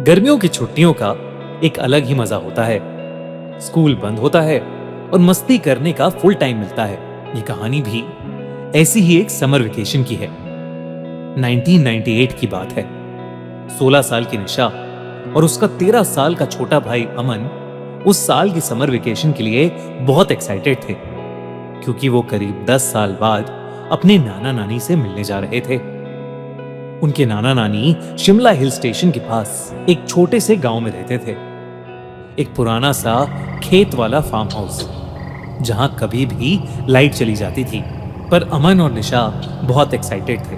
गर्मियों की छुट्टियों का एक अलग ही मजा होता है। स्कूल बंद होता है और मस्ती करने का फुल टाइम मिलता है। ये कहानी भी ऐसी ही एक समर वेकेशन की है। 1998 की बात है। 16 साल की निशा और उसका 13 साल का छोटा भाई अमन उस साल की समर वेकेशन के लिए बहुत एक्साइटेड थे, क्योंकि वो करीब 10 साल बाद अपने नाना नानी से मिलने जा रहे थे। उनके नाना नानी शिमला हिल स्टेशन के पास एक छोटे से गांव में रहते थे। एक पुराना सा खेत वाला फार्म हाउस, जहां कभी भी लाइट चली जाती थी। पर अमन और निशा बहुत एक्साइटेड थे।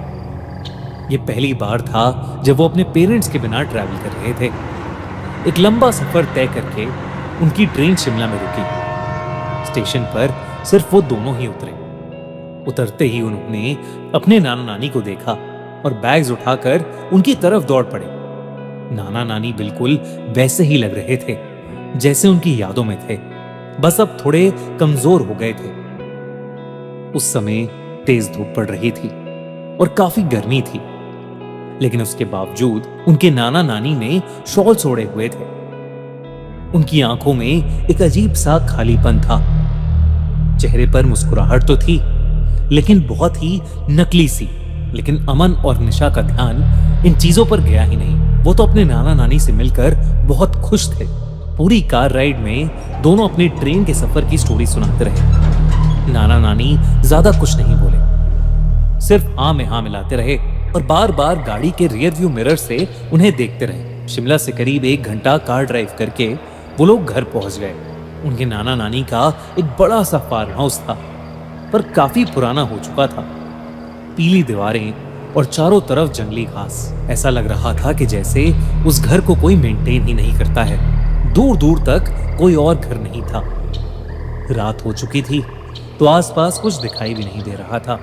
ये पहली बार था जब वो अपने पेरेंट्स के बिना ट्रैवल कर रहे थे। एक लंबा सफर तय करके उनकी ट्रेन शिमला में रुकी। स्टेशन पर सिर्फ वो दोनों ही उतरे। उतरते ही उन्होंने अपने नाना नानी को देखा और बैग्स उठाकर उनकी तरफ दौड़ पड़े। नाना नानी बिल्कुल वैसे ही लग रहे थे जैसे उनकी यादों में थे, बस अब थोड़े कमजोर हो गए थे। उस समय तेज धूप पड़ रही थी और काफी गर्मी थी, लेकिन उसके बावजूद उनके नाना नानी ने शॉल ओढ़े हुए थे। उनकी आंखों में एक अजीब सा खालीपन था। चेहरे पर मुस्कुराहट तो थी, लेकिन बहुत ही नकली सी। लेकिन अमन और निशा का ध्यान इन चीजों पर गया ही नहीं। वो तो अपने नाना नानी से मिलकर बहुत खुश थे। पूरी कार राइड में दोनों अपने ट्रेन के सफर की स्टोरी सुनाते रहे। नाना नानी ज्यादा कुछ नहीं बोले, सिर्फ हाँ में हाँ मिलाते रहे और बार बार गाड़ी के रियर व्यू मिरर से उन्हें देखते रहे। शिमला से करीब 1 घंटा कार ड्राइव करके वो लोग घर पहुंच गए। उनके नाना नानी का एक बड़ा सा फार्म हाउस था, पर काफी पुराना हो चुका था। पीली दीवारें और चारों तरफ जंगली घास। ऐसा लग रहा था कि जैसे उस घर को कोई मेंटेन ही नहीं करता है। दूर दूर तक कोई और घर नहीं था। रात हो चुकी थी तो आसपास कुछ दिखाई भी नहीं दे रहा था।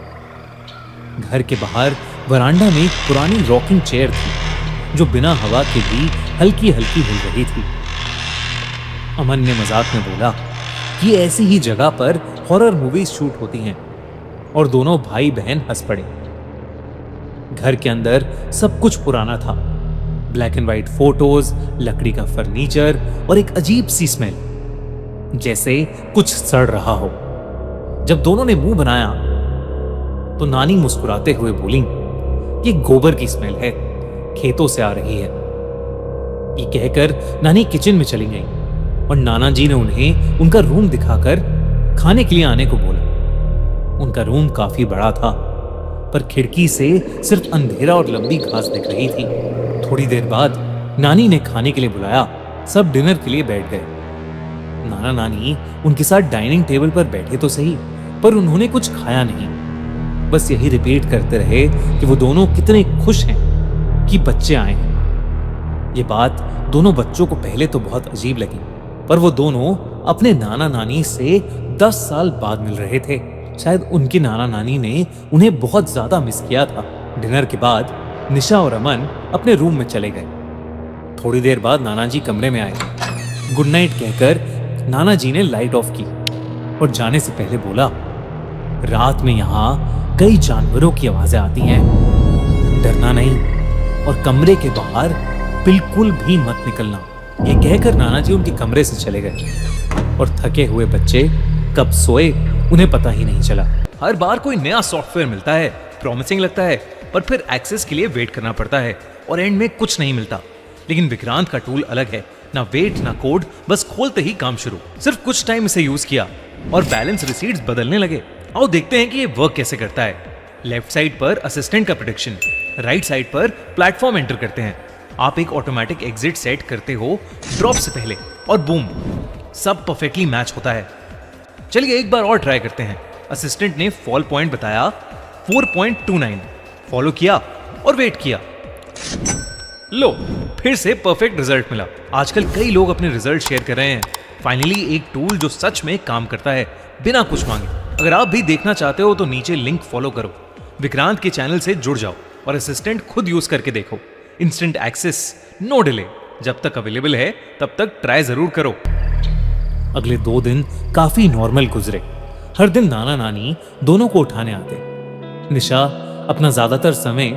घर के बाहर वरांडा में एक पुरानी रॉकिंग चेयर थी, जो बिना हवा के भी हल्की हल्की हिल रही थी। अमन ने मजाक में बोला कि ऐसी ही जगह पर हॉरर मूवीज शूट होती हैं, और दोनों भाई बहन हंस पड़े। घर के अंदर सब कुछ पुराना था। ब्लैक एंड व्हाइट फोटोज, लकड़ी का फर्नीचर और एक अजीब सी स्मेल, जैसे कुछ सड़ रहा हो। जब दोनों ने मुंह बनाया तो नानी मुस्कुराते हुए बोली, ये गोबर की स्मेल है, खेतों से आ रही है। ये कहकर नानी किचन में चली गई और नाना जी ने उन्हें उनका रूम दिखाकर खाने के लिए आने को बोला। उनका रूम काफी बड़ा था, पर खिड़की से सिर्फ अंधेरा और लंबी घास दिख रही थी। थोड़ी देर बाद नानी ने खाने के लिए बुलाया। सब डिनर के लिए बैठ गए। नाना नानी उनके साथ डाइनिंग टेबल पर बैठे तो सही, पर उन्होंने कुछ खाया नहीं। बस यही रिपीट करते रहे कि वो दोनों कितने खुश हैं कि बच्चे आए हैं। ये बात दोनों बच्चों को पहले तो बहुत अजीब लगी, पर वो दोनों अपने नाना नानी से 10 साल बाद मिल रहे थे। शायद उनकी नाना नानी ने उन्हें बहुत ज्यादा मिस किया था। डिनर के बाद निशा और अमन अपने रूम में चले गए। थोड़ी देर बाद नाना जी कमरे में आए। गुड नाइट कहकर नाना जी ने लाइट ऑफ की और जाने से पहले बोला, रात में यहाँ कई जानवरों की आवाजें आती हैं, डरना नहीं और कमरे के बाहर बिल्कुल भी मत निकलना। ये कहकर नाना जी उनके कमरे से चले गए और थके हुए बच्चे कब सोए उन्हें पता ही नहीं चला। हर बार कोई नया सॉफ्टवेयर मिलता है, प्रॉमिसिंग लगता है, पर फिर एक्सेस के लिए वेट करना पड़ता है और एंड में कुछ नहीं मिलता। लेकिन विक्रांत का टूल अलग है, ना वेट ना कोड, बस खोलते ही काम शुरू। सिर्फ कुछ टाइम इसे यूज किया और बैलेंस रिसीट्स बदलने लगे। आओ देखते हैं कि ये वर्क कैसे करता है। लेफ्ट साइड पर असिस्टेंट का प्रेडिक्शन, राइट साइड पर प्लेटफॉर्म एंटर करते हैं। आप एक ऑटोमेटिक एग्जिट सेट करते हो ड्रॉप से पहले और बूम, सब परफेक्टली मैच होता है। चलिए एक बार और ट्राई करते हैं। असिस्टेंट ने फॉल पॉइंट बताया 4.29, फॉलो किया और वेट किया। लो, फिर से परफेक्ट रिजल्ट मिला। आजकल कई लोग अपने रिजल्ट शेयर कर रहे हैं। फाइनली एक टूल जो सच में काम करता है बिना कुछ मांगे। अगर आप भी देखना चाहते हो तो नीचे लिंक फॉलो करो, विक्रांत के चैनल से जुड़ जाओ और असिस्टेंट खुद यूज करके देखो। Instant access, no delay. जब तक अवेलेबल है तब तक ट्राई जरूर करो। अगले 2 दिन काफी नॉर्मल गुजरे। हर दिन नाना नानी दोनों को उठाने आते। निशा अपना ज्यादातर समय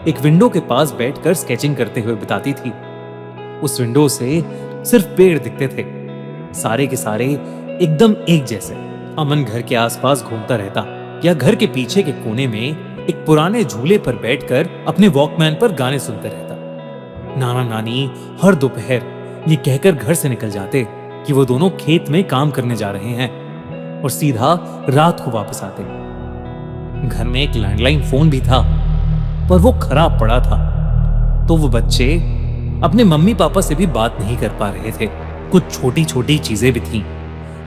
एक विंडो के पास बैठकर स्केचिंग करते हुए बिताती थी। उस विंडो से सिर्फ पेड़ दिखते थे, सारे के सारे एकदम एक जैसे। अमन घर के आसपास घूमता रहता या घर के पीछे के कोने में एक पुराने झूले पर बैठकर अपने वॉकमैन पर गाने सुनते रहता। नाना नानी हर दोपहर ये कहकर घर से निकल जाते कि वो दोनों खेत में काम करने जा रहे हैं और सीधा रात को वापस आते। घर में एक लैंडलाइन फोन भी था, पर वो खराब पड़ा था, तो वो बच्चे अपने मम्मी पापा से भी बात नहीं कर पा रहे थे। कुछ छोटी छोटी चीजें भी थीं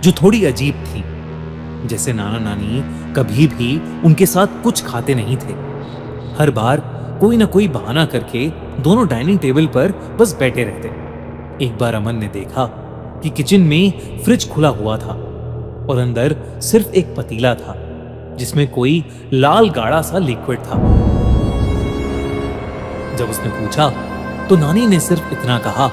जो थोड़ी अजीब थीं, जैसे नाना नानी कभी भी उनके साथ कुछ खाते नहीं थे। हर बार कोई ना कोई बहाना करके दोनों डाइनिंग टेबल पर बस बैठे रहते। एक बार अमन ने देखा कि किचन में फ्रिज खुला हुआ था और अंदर सिर्फ एक पतीला था जिसमें कोई लाल गाढ़ा सा लिक्विड था। जब उसने पूछा तो नानी ने सिर्फ इतना कहा,